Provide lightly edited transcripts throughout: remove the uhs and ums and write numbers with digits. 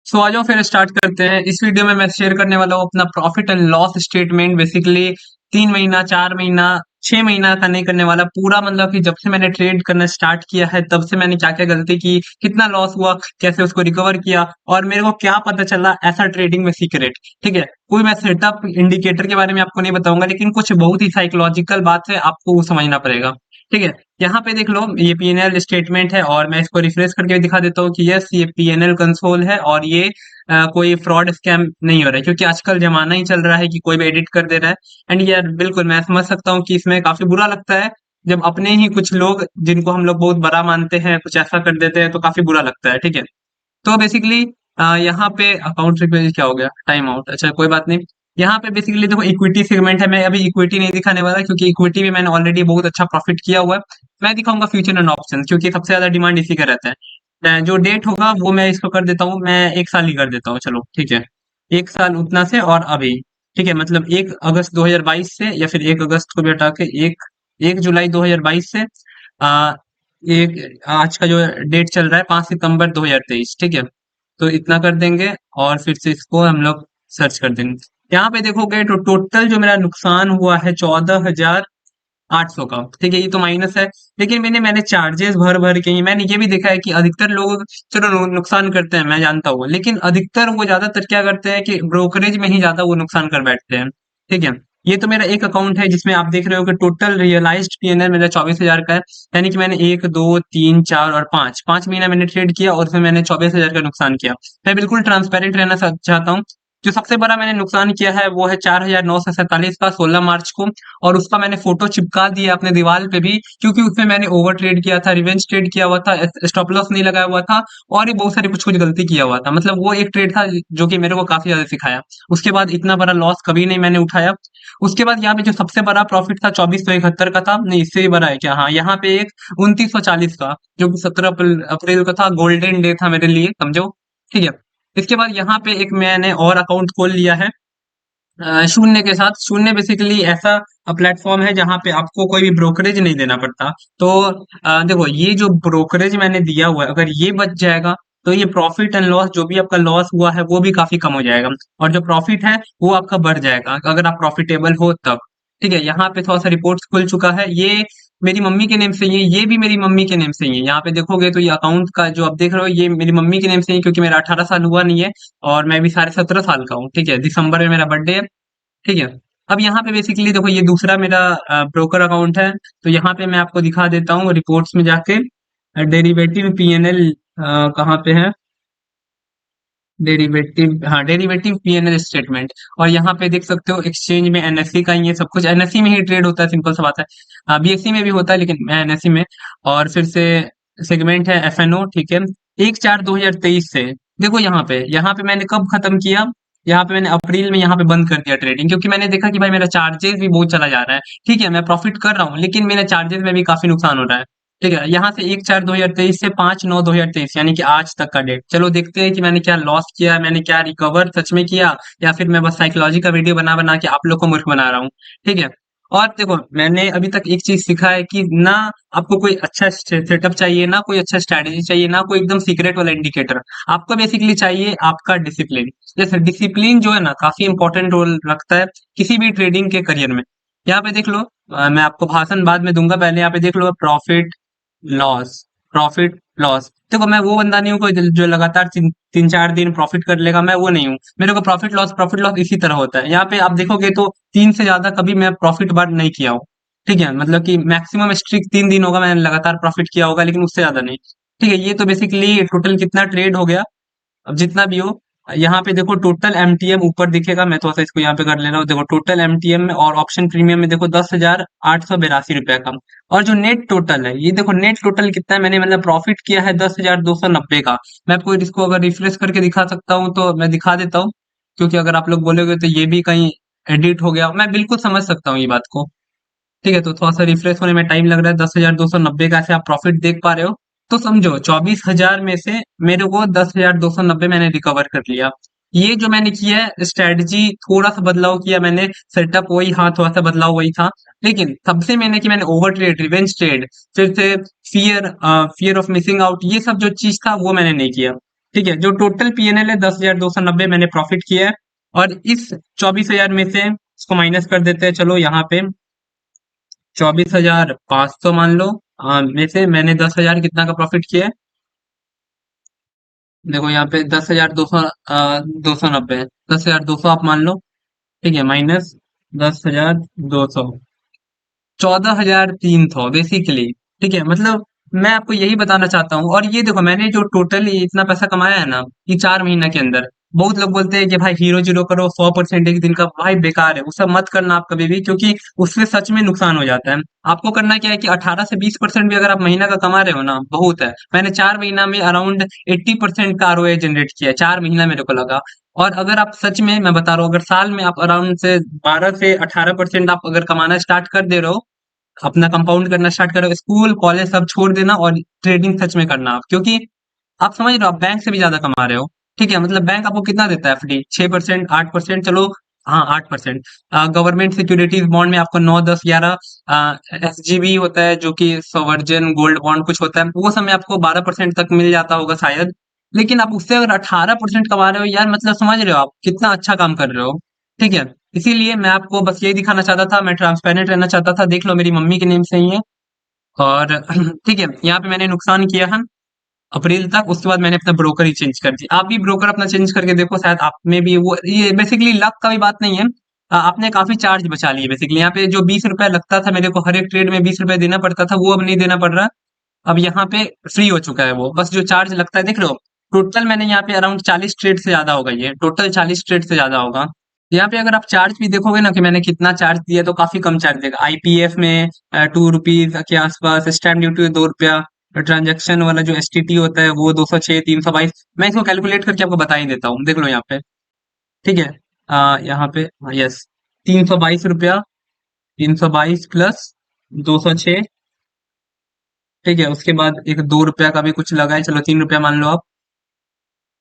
सो आ जाओ फिर स्टार्ट करते हैं। इस वीडियो में मैं शेयर करने वाला हूँ अपना profit and loss statement. Basically 3 महीना, 4 महीना, 6 महीना का नहीं करने वाला पूरा। मतलब कि जब से मैंने ट्रेड करना स्टार्ट किया है तब से मैंने क्या क्या गलती की, कितना लॉस हुआ, कैसे उसको रिकवर किया और मेरे को क्या पता चला ऐसा ट्रेडिंग में सीक्रेट। ठीक है, कोई मैं सेटअप इंडिकेटर के बारे में आपको नहीं बताऊंगा, लेकिन कुछ बहुत ही साइकोलॉजिकल बात है, आपको वो समझना पड़ेगा। ठीक है, यहाँ पे देख लो, ये पीएनएल स्टेटमेंट है और मैं इसको रिफ्रेश करके दिखा देता हूँ कि यस, ये पीएनएल कंसोल है और ये कोई फ्रॉड स्कैम नहीं हो रहा है, क्योंकि आजकल जमाना ही चल रहा है कि कोई भी एडिट कर दे रहा है। एंड यार बिल्कुल मैं समझ सकता हूँ कि इसमें काफी बुरा लगता है जब अपने ही कुछ लोग, जिनको हम लोग बहुत बड़ा मानते हैं, कुछ ऐसा कर देते हैं तो काफी बुरा लगता है। ठीक है, तो बेसिकली यहाँ पे अकाउंट रिक्वेस्ट क्या हो गया, टाइम आउट, अच्छा कोई बात नहीं। यहाँ पे बेसिकली देखो इक्विटी सेगमेंट है। मैं अभी इक्विटी नहीं दिखाने वाला क्योंकि इक्विटी में मैंने ऑलरेडी बहुत अच्छा प्रॉफिट किया हुआ है। मैं दिखाऊंगा फ्यूचर एंड ऑप्शन, क्योंकि सबसे ज्यादा डिमांड इसी का रहता है। जो डेट होगा वो मैं इसको कर देता हूँ, मैं 1 साल ही कर देता हूँ, चलो ठीक है। 1 साल उतना से और अभी। ठीक है, मतलब 1 अगस्त 2022 से, या फिर 1 अगस्त को भी हटा के 1 जुलाई 2022 से आ, एक आज का जो डेट चल रहा है 5 सितंबर 2023। ठीक है, तो इतना कर देंगे और फिर से इसको हम लोग सर्च कर देंगे। यहाँ पे देखोगे तो टोटल जो मेरा नुकसान हुआ है 14,800 का। ठीक है, ये तो माइनस है, लेकिन मैंने चार्जेस भर भर के ही, मैंने ये भी देखा है कि अधिकतर लोग, चलो नुकसान करते हैं मैं जानता हूँ, लेकिन अधिकतर वो ज्यादातर क्या करते हैं कि ब्रोकरेज में ही ज्यादा वो नुकसान कर बैठते हैं। ठीक है, ये तो मेरा एक अकाउंट है जिसमें आप देख रहे हो कि टोटल रियलाइज्ड पीएनएल मेरा 24,000 का है। यानी कि मैंने 1, 2, 3, 4 और 5 मैंने ट्रेड किया और उसमें मैंने 24,000 का नुकसान किया। मैं बिल्कुल ट्रांसपेरेंट रहना चाहता हूँ। जो सबसे बड़ा मैंने नुकसान किया है वो है 4,947 का 16 मार्च को, और उसका मैंने फोटो चिपका दिया अपने दीवार पे भी, क्योंकि उसमें मैंने ओवर ट्रेड किया था, रिवेंज ट्रेड किया हुआ था, स्टॉप लॉस नहीं लगाया हुआ था और भी बहुत सारी कुछ कुछ गलती किया हुआ था। मतलब वो एक ट्रेड था जो कि मेरे को काफी ज्यादा सिखाया। उसके बाद इतना बड़ा लॉस कभी नहीं मैंने उठाया। उसके बाद यहाँ पे जो सबसे बड़ा प्रॉफिट था 2471 का था, नहीं इससे भी बड़ा है क्या, हाँ यहाँ पे एक 2940 का, जो कि 17 अप्रैल का था, गोल्डन डे था मेरे लिए, समझो। ठीक है, इसके बाद यहाँ पे एक मैंने और अकाउंट खोल लिया है शून्य के साथ। शून्य बेसिकली ऐसा प्लेटफॉर्म है जहाँ पे आपको कोई भी ब्रोकरेज नहीं देना पड़ता। तो देखो, ये जो ब्रोकरेज मैंने दिया हुआ है, अगर ये बच जाएगा तो ये प्रॉफिट एंड लॉस, जो भी आपका लॉस हुआ है वो भी काफी कम हो जाएगा, और जो प्रॉफिट है वो आपका बढ़ जाएगा अगर आप प्रॉफिटेबल हो तब। ठीक है, यहाँ पे थोड़ा सा रिपोर्ट्स खुल चुका है। ये मेरी मम्मी के नेम से ही है, ये भी मेरी मम्मी के नेम से ही है। यहाँ पे देखोगे तो ये अकाउंट का जो आप देख रहे हो ये मेरी मम्मी के नेम से ही है, क्योंकि मेरा 18 साल हुआ नहीं है और मैं भी साढ़े 17 साल का हूँ। ठीक है, दिसंबर में मेरा बर्थडे है। ठीक है, अब यहाँ पे बेसिकली देखो ये दूसरा मेरा ब्रोकर अकाउंट है। तो यहाँ पे मैं आपको दिखा देता हूँ रिपोर्ट्स में जाके, डेरिवेटिव पीएनएल कहाँ पे है, डेरिवेटिव, हाँ डेरिवेटिव पीएनएल स्टेटमेंट। और यहाँ पे देख सकते हो एक्सचेंज में एनएससी का ही है सब कुछ, एनएससी में ही ट्रेड होता है, सिंपल सा बात है। बीएससी में भी होता है लेकिन मैं एनएससी में। और फिर से सेगमेंट है एफएनओ। ठीक है, 1/4/2023 से देखो यहाँ पे मैंने कब खत्म किया, यहाँ पे मैंने अप्रैल में यहाँ पे बंद कर दिया ट्रेडिंग, क्योंकि मैंने देखा कि भाई मेरा चार्जेस भी बहुत चला जा रहा है। ठीक है, मैं प्रॉफिट कर रहा हूँ लेकिन मेरे चार्जेस में भी काफी नुकसान हो रहा है। ठीक है, यहाँ से 1/4/2023 से 5/9/2023, यानी कि आज तक का डेट। चलो देखते हैं कि मैंने क्या लॉस किया, मैंने क्या रिकवर सच में किया, या फिर मैं बस साइकोलॉजी का वीडियो बना बना के आप लोग को मूर्ख बना रहा हूँ। ठीक है, और देखो मैंने अभी तक एक चीज सीखा है कि ना आपको कोई अच्छा सेटअप चाहिए, ना कोई अच्छा स्ट्रैटेजी चाहिए, ना कोई एकदम सीक्रेट वाला इंडिकेटर। आपको बेसिकली चाहिए आपका डिसिप्लिन। जैसे डिसिप्लिन जो है ना काफी इंपॉर्टेंट रोल रखता है किसी भी ट्रेडिंग के करियर में। यहाँ पे देख लो, मैं आपको भाषण बाद में दूंगा, पहले यहाँ पे देख लो प्रॉफिट लॉस, प्रॉफिट लॉस। देखो मैं वो बंदा नहीं हूँ कोई जो लगातार 3 4 दिन प्रॉफिट कर लेगा, मैं वो नहीं हूँ। मेरे को प्रॉफिट लॉस इसी तरह होता है। यहाँ पे आप देखोगे तो 3 से ज्यादा कभी मैं प्रॉफिट बार नहीं किया हूँ। ठीक है, मतलब कि मैक्सिमम स्ट्रिक 3 दिन होगा मैंने लगातार प्रॉफिट किया होगा, लेकिन उससे ज्यादा नहीं। ठीक है, ये तो बेसिकली टोटल कितना ट्रेड हो गया, अब जितना भी हो। यहाँ पे देखो टोटल एमटीएम ऊपर दिखेगा, मैं थोड़ा सा इसको यहाँ पे कर ले रहा हूँ। देखो टोटल एमटीएम में और ऑप्शन प्रीमियम में देखो 10,882 रुपया का। और जो नेट टोटल है, ये देखो नेट टोटल कितना है, मैंने मतलब प्रॉफिट किया है 10,290 का। मैं आपको इसको अगर रिफ्रेश करके दिखा सकता हूँ तो मैं दिखा देता हूँ, क्योंकि अगर आप लोग बोलोगे तो ये भी कहीं एडिट हो गया, मैं बिल्कुल समझ सकता हूँ ये बात को। ठीक है, तो थोड़ा सा रिफ्रेश होने में टाइम लग रहा है। 10,290 का ऐसे आप प्रॉफिट देख पा रहे हो, तो समझो 24,000 में से मेरे को 10,290 मैंने रिकवर कर लिया। ये जो मैंने किया है स्ट्रेटजी, थोड़ा सा बदलाव किया मैंने, सेटअप वही, हाँ थोड़ा सा बदलाव वही था, लेकिन सबसे मैंने ओवर ट्रेड, रिवेंज ट्रेड, फिर से फियर ऑफ मिसिंग आउट, ये सब जो चीज था वो मैंने नहीं किया। ठीक है, जो टोटल पीएनएल है 10,290 मैंने प्रॉफिट किया है। और इस 24,000 में से इसको माइनस कर देते हैं। चलो यहाँ पे 24,500 मान लो, में से मैंने 10,000 कितना का प्रॉफिट किया है। देखो यहाँ पे 10,200, 290, 10,200 आप मान लो। ठीक है, माइनस 10,200, 14,300 बेसिकली। ठीक है, मतलब मैं आपको यही बताना चाहता हूँ। और ये देखो, मैंने जो टोटल इतना पैसा कमाया है ना, ये 4 महीना के अंदर। बहुत लोग बोलते हैं कि भाई हीरो जीरो करो, 100% एक दिन का। भाई बेकार है, वो सब मत करना आप कभी भी, क्योंकि उससे सच में नुकसान हो जाता है। आपको करना क्या है कि 18 से 20% भी अगर आप महीना का कमा रहे हो ना, बहुत है। मैंने 4 महीना में अराउंड 80% का आरओए जनरेट किया है, 4 महीना मेरे को लगा। और अगर आप सच में, मैं बता रहा हूँ, अगर साल में आप अराउंड से 12 से 18% आप अगर कमाना स्टार्ट कर दे रहे हो, अपना कंपाउंड करना स्टार्ट करो, स्कूल कॉलेज सब छोड़ देना और ट्रेडिंग सच में करना आप। क्योंकि आप समझ रहे हो, आप बैंक से भी ज्यादा कमा रहे हो। ठीक है, मतलब बैंक आपको कितना देता है एफडी? 6%, 8%, चलो। हाँ, 8%। गवर्नमेंट सिक्योरिटीज बॉन्ड में आपको 9, 10, 11। एसजीबी होता है जो कि सॉवरेन गोल्ड बॉन्ड कुछ होता है, वो सब में आपको 12% तक मिल जाता होगा शायद। लेकिन आप उससे अगर 18% कमा रहे हो यार, मतलब समझ रहे हो आप कितना अच्छा काम कर रहे हो। ठीक है, इसीलिए मैं आपको बस यही दिखाना चाहता था, मैं ट्रांसपेरेंट रहना चाहता था। देख लो, मेरी मम्मी के नेम से ही है। और ठीक है, यहाँ पे मैंने नुकसान किया है अप्रैल तक। उसके बाद मैंने अपना ब्रोकर ही चेंज कर दी। आप भी ब्रोकर अपना चेंज करके देखो, शायद आप में भी वो, ये बेसिकली लक का भी बात नहीं है। आपने काफी चार्ज बचा लिए बेसिकली। यहाँ पे जो 20 रुपए लगता था मेरे को हर एक ट्रेड में 20 रुपए देना पड़ता था, वो अब नहीं देना पड़ रहा। अब यहाँ पे फ्री हो चुका है वो, बस जो चार्ज लगता है देख लो। टोटल मैंने यहाँ पे अराउंड 40 ट्रेड से ज्यादा होगा, ये टोटल 40 ट्रेड से ज्यादा होगा। यहाँ पे अगर आप चार्ज भी देखोगे ना कि मैंने कितना चार्ज दिया, तो काफी कम चार्ज देगा। आईपीएफ में 2 रुपीज के आसपास, स्टैम्प ड्यूटी 2 रुपया, ट्रांजेक्शन वाला जो एसटीटी होता है वो 206, 322। मैं इसको कैलकुलेट करके आपको बता ही देता हूँ, देख लो यहाँ पे। ठीक है, यहाँ पे, यस, 322 रुपया, 322 प्लस 206। ठीक है, उसके बाद एक 2 रुपया का भी कुछ लगा है, चलो 3 रुपया मान लो आप।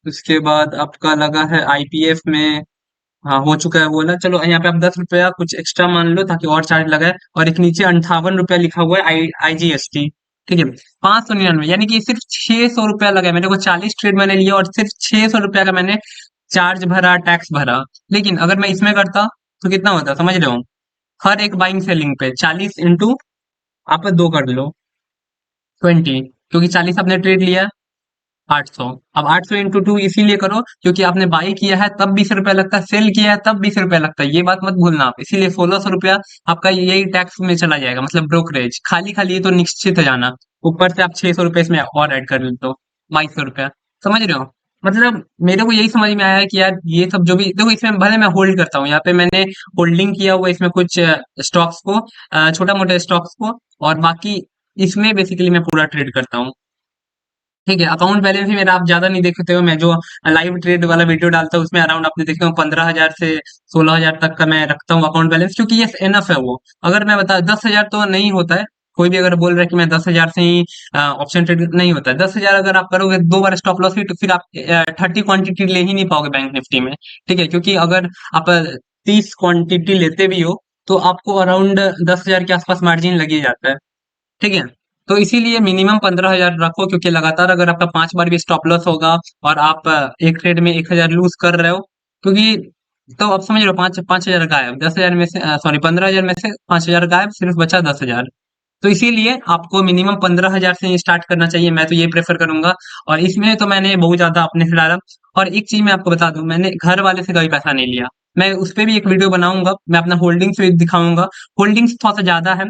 उसके बाद आपका लगा है आईपीएफ में, हाँ हो चुका है वो वाला। चलो यहाँ पे आप 10 रुपया कुछ एक्स्ट्रा मान लो ताकि और चार्ज लगाए। और एक नीचे 58 रुपया लिखा हुआ है आईजीएसटी। ठीक है, 599, यानी कि सिर्फ 600 रुपया लगा है। मेरे को 40 ट्रेड मैंने लिया और सिर्फ 600 रुपया का मैंने चार्ज भरा, टैक्स भरा। लेकिन अगर मैं इसमें करता तो कितना होता, समझ रहे हो? हर एक बाइंग सेलिंग पे 40 इंटू, आप 2 कर लो, 20, क्योंकि 40 आपने ट्रेड लिया, 800। अब 800 इंटू 2 इसीलिए करो क्योंकि आपने बाई किया है तब 20 रुपया लगता है, सेल किया है तब 20 रुपया लगता है, ये बात मत भूलना आप। इसीलिए 1600 रुपया आपका यही टैक्स में चला जाएगा, मतलब ब्रोकरेज। खाली खाली ये तो निश्चित है जाना। ऊपर से आप 600 रुपये इसमें और ऐड कर लेते हो, 2200 रुपया। समझ रहे हो? मतलब मेरे को यही समझ में आया है कि यार ये सब जो भी देखो, इसमें भले मैं होल्ड करता हूँ, यहाँ पे मैंने होल्डिंग किया हुआ है इसमें कुछ स्टॉक्स को, छोटा मोटे स्टॉक्स को। और बाकी इसमें बेसिकली मैं पूरा ट्रेड करता हूँ। ठीक है, अकाउंट बैलेंस ही मेरा आप ज्यादा नहीं देखते हो। मैं जो लाइव ट्रेड वाला वीडियो डालता हूँ उसमें अराउंड आपने देखते हो 15,000 से 16,000 तक का मैं रखता हूँ अकाउंट बैलेंस, क्योंकि ये एनफ है वो। अगर मैं बता, 10,000 तो नहीं होता है। कोई भी अगर बोल रहा है कि मैं 10,000 से ही ऑप्शन ट्रेड, नहीं होता है। 10,000 अगर आप करोगे 2 बार स्टॉप लॉस हिट, तो फिर आप 30 क्वांटिटी ले ही नहीं पाओगे बैंक निफ्टी में। ठीक है, क्योंकि अगर आप 30 क्वांटिटी लेते भी हो तो आपको अराउंड 10,000 के आसपास मार्जिन लग ही जाता है। ठीक है, तो इसीलिए मिनिमम 15,000 रखो, क्योंकि लगातार अगर आपका 5 बार भी स्टॉप लॉस होगा और आप एक ट्रेड में 1,000 लूज कर रहे हो, क्योंकि तो आप समझ रहे हो, 5,000 गायब, 10,000 में से, सॉरी, 15,000 में से 5,000 गायब, सिर्फ बचा 10,000। तो इसीलिए आपको मिनिमम 15,000 से ही स्टार्ट करना चाहिए, मैं तो ये प्रेफर करूंगा। और इसमें तो मैंने बहुत ज्यादा अपने से डाला। और एक चीज मैं आपको बता दूं, मैंने घर वाले से कभी पैसा नहीं लिया। मैं उस पर भी एक वीडियो बनाऊंगा, मैं अपना होल्डिंग्स भी दिखाऊंगा। होल्डिंग्स थोड़ा सा ज्यादा है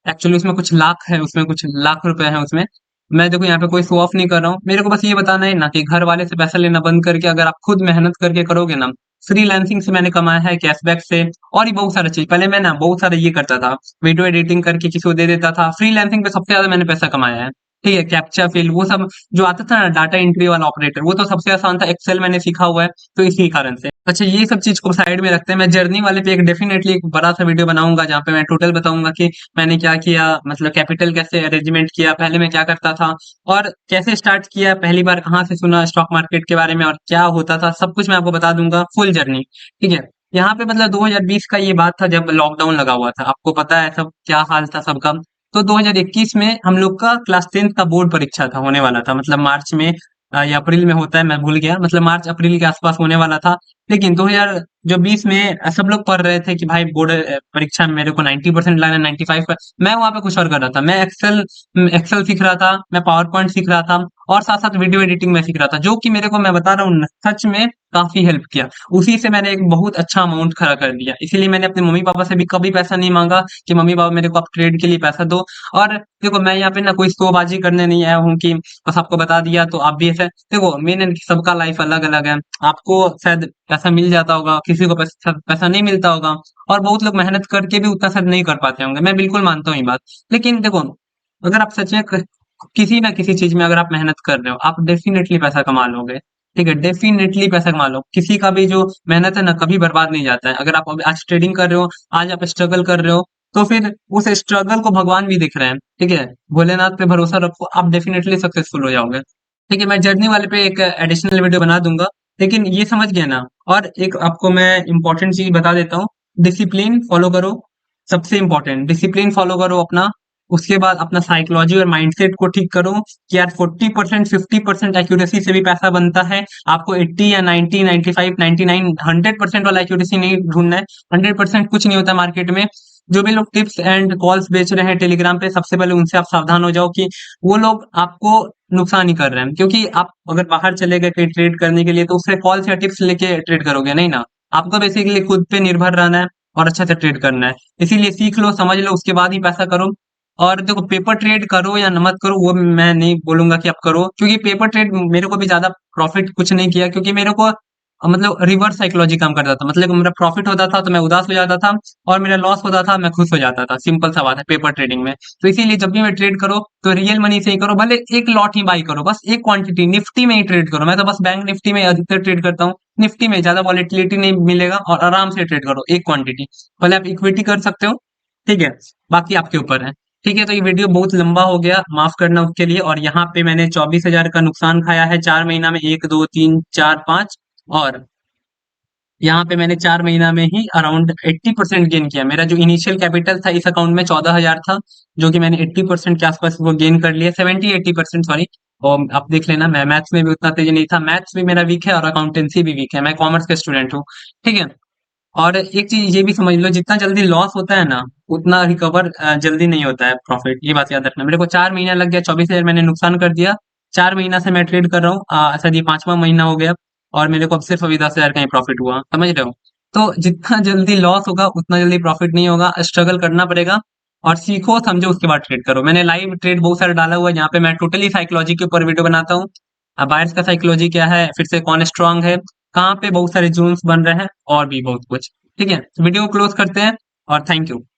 एक्चुअली, उसमें कुछ लाख है, उसमें कुछ लाख रुपए है उसमें। मैं देखो यहाँ पे कोई शो ऑफ नहीं कर रहा हूँ, मेरे को बस ये बताना है ना कि घर वाले से पैसा लेना बंद करके अगर आप खुद मेहनत करके करोगे ना। फ्रीलांसिंग से मैंने कमाया है, कैशबैक से, और भी बहुत सारा चीज। पहले मैं ना बहुत सारा ये करता था, वीडियो एडिटिंग करके किसी को दे देता था। फ्रीलांसिंग पे सबसे ज्यादा मैंने पैसा कमाया है। ठीक है, कैप्चा फिल वो सब जो आता था ना, डाटा एंट्री वाला ऑपरेटर, वो तो सबसे आसान था। एक्सेल मैंने सीखा हुआ है, तो इसी कारण से। अच्छा, ये सब चीज को साइड में रखते हैं, मैं जर्नी वाले पे एक डेफिनेटली एक बड़ा सा वीडियो बनाऊंगा जहाँ पे मैं टोटल बताऊंगा कि मैंने क्या किया, मतलब कैपिटल कैसे अरेंजमेंट किया, पहले मैं क्या करता था, और कैसे स्टार्ट किया, पहली बार कहाँ से सुना स्टॉक मार्केट के बारे में, और क्या होता था, सब कुछ मैं आपको बता दूंगा, फुल जर्नी। ठीक है, यहाँ पे मतलब 2020 का ये बात था जब लॉकडाउन लगा हुआ था, आपको पता है सब क्या हाल था सबका। तो 2021 में हम लोग का क्लास 10th का बोर्ड परीक्षा था, होने वाला था, मतलब मार्च में। या अप्रैल में होता है, मैं भूल गया, मतलब मार्च अप्रैल के आसपास होने वाला था। लेकिन 2020 में सब लोग पढ़ रहे थे कि भाई बोर्ड परीक्षा में मेरे को 90% लाना है, 95 पर। मैं वहां पे कुछ और कर रहा था, मैं एक्सेल सीख रहा था, मैं पावर पॉइंट सीख रहा था, और साथ साथ वीडियो एडिटिंग में सीख रहा था, जो कि मेरे को, मैं बता रहा हूँ, सच में काफी हेल्प किया। उसी से मैंने एक बहुत अच्छा अमाउंट खड़ा कर दिया। इसीलिए मैंने अपने मम्मी पापा से भी कभी पैसा नहीं मांगा कि मम्मी पापा मेरे को आप ट्रेड के लिए पैसा दो। और देखो, मैं यहाँ पे ना कोई शोबाजी करने नहीं आया हूँ कि बस आपको बता दिया तो आप भी ऐसे। देखो, मेन है कि सबका लाइफ अलग अलग है। आपको शायद पैसा मिल जाता होगा, किसी को पैसा पैसा नहीं मिलता होगा, और बहुत लोग मेहनत करके भी उतना शायद नहीं कर पाते होंगे। मैं बिल्कुल मानता हूँ ये बात। लेकिन देखो, अगर आप सच में किसी ना किसी चीज में अगर आप मेहनत कर रहे हो, आप डेफिनेटली पैसा कमा लोगे। ठीक है, डेफिनेटली पैसा कमा लो। किसी का भी जो मेहनत है ना, कभी बर्बाद नहीं जाता है। अगर आप अभी आज ट्रेडिंग कर रहे हो, आज आप स्ट्रगल कर रहे हो, तो फिर उस स्ट्रगल को भगवान भी दिख रहे हैं। ठीक है, भोलेनाथ पे भरोसा रखो, आप डेफिनेटली सक्सेसफुल हो जाओगे। ठीक है, मैं जर्नी वाले पे एक एडिशनल वीडियो बना दूंगा। लेकिन ये समझ गए ना। और एक आपको मैं इंपॉर्टेंट चीज बता देता हूँ। डिसिप्लिन फॉलो करो। सबसे इंपॉर्टेंट, डिसिप्लिन फॉलो करो अपना। उसके बाद अपना साइकोलॉजी और माइंडसेट को ठीक करो कि यार 40% 50% एक्यूरेसी से भी पैसा बनता है। आपको 80 या 90 95 99 100% वाला एक्यूरेसी नहीं ढूंढना है। 100% कुछ नहीं होता मार्केट में। जो भी लोग टिप्स एंड कॉल्स बेच रहे हैं टेलीग्राम पे, सबसे पहले उनसे आप सावधान हो जाओ कि वो लोग आपको नुकसान ही कर रहे हैं। क्योंकि आप अगर बाहर चले गए कहीं ट्रेड करने के लिए, तो उससे कॉल्स या टिप्स लेके ट्रेड करोगे नहीं ना। आपको बेसिकली खुद पे निर्भर रहना है और अच्छे से ट्रेड करना है। इसीलिए सीख लो, समझ लो, उसके बाद ही पैसा करो। और देखो, पेपर ट्रेड करो या न मत करो, वो मैं नहीं बोलूंगा कि आप करो, क्योंकि पेपर ट्रेड मेरे को भी ज्यादा प्रॉफिट कुछ नहीं किया, क्योंकि मेरे को मतलब रिवर्स साइकोलॉजी काम करता था। मतलब मेरा प्रॉफिट होता था तो मैं उदास हो जाता था, और मेरा लॉस होता था मैं खुश हो जाता था। सिंपल सा बात है पेपर ट्रेडिंग में। तो इसीलिए जब भी मैं ट्रेड करो तो रियल मनी से ही करो, भले एक लॉट ही बाई करो, बस एक क्वांटिटी निफ्टी में ही ट्रेड करो। मैं तो बस बैंक निफ्टी में अधिकतर ट्रेड करता हूँ। निफ्टी में ज्यादा वॉलेटिलिटी नहीं मिलेगा, और आराम से ट्रेड करो एक क्वांटिटी। भले आप इक्विटी कर सकते हो, ठीक है, बाकी आपके ऊपर है। ठीक है, तो ये वीडियो बहुत लंबा हो गया, माफ करना उसके लिए। और यहाँ पे मैंने 24,000 का नुकसान खाया है 4 महीना में, 1 2 3 4 5। और यहाँ पे मैंने 4 महीना में ही अराउंड 80% गेन किया। मेरा जो इनिशियल कैपिटल था इस अकाउंट में 14,000 था, जो कि मैंने 80% के आसपास वो गेन कर लिया, 70 80% सॉरी। और आप देख लेना, मैं मैथ्स में भी उतना तेज नहीं था, मैथ्स भी मेरा वीक है और अकाउंटेंसी भी वीक है, मैं कॉमर्स का स्टूडेंट हूँ। ठीक है। और एक चीज ये भी समझ लो, जितना जल्दी लॉस होता है ना, उतना रिकवर जल्दी नहीं होता है प्रॉफिट। ये बात याद रखना। मेरे को 4 महीना लग गया, 24,000 मैंने नुकसान कर दिया। 4 महीना से मैं ट्रेड कर रहा हूँ, शायद ये 5वां महीना हो गया। और मेरे को अब सिर्फ अभी 10,000 का ही प्रॉफिट हुआ, समझ रहे हो। तो जितना जल्दी लॉस होगा उतना जल्दी प्रॉफिट नहीं होगा, स्ट्रगल करना पड़ेगा। और सीखो समझो उसके बाद ट्रेड करो। मैंने लाइव ट्रेड बहुत सारा डाला हुआ है, यहाँ पे मैं टोटली साइकोलॉजी के ऊपर वीडियो बनाता हूँ। बायर्स का साइकोलॉजी क्या है, फिर से कौन स्ट्रांग है, कहाँ पे बहुत सारे जोन्स बन रहे हैं, और भी बहुत कुछ। ठीक है, वीडियो को क्लोज करते हैं, और थैंक यू।